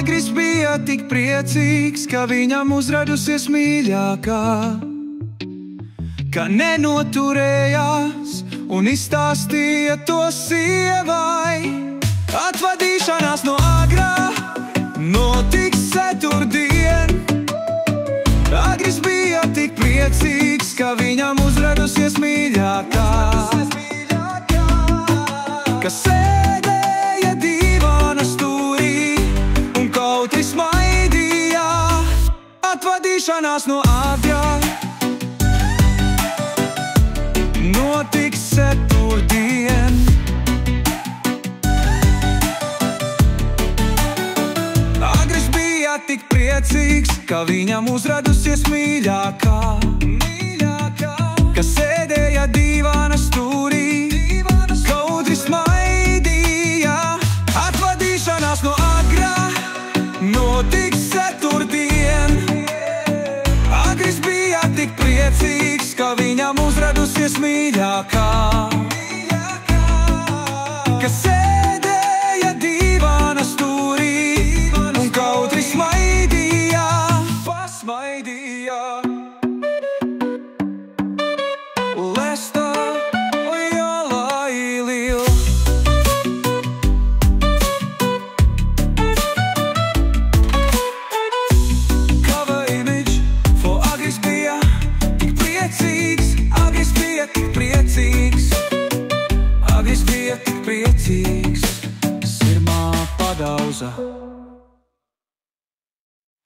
Agris bija tik priecīgs, ka viņam uzradusies mīļākā, ka nenoturējās un izstāstīja to sievai. Atvadīšanās no agrā notiks ceturtdien. Agris bija tik priecīgs, ka viņam uzradusies mīļākā, ka sēdēja divāna stūrī un kautri smaidīja. Atvadīšanās no agrā notiks ceturtdien. Agris bija tik priecīgs, ka viņam uzradusies mīļākā, ka sēdēja divāna stūrī, kautri smaidīja. Atvadīšanās no agrā notiks ceturtdien. Agris bija tik priecīgs, ka viņam uzradusies mīļākā, ka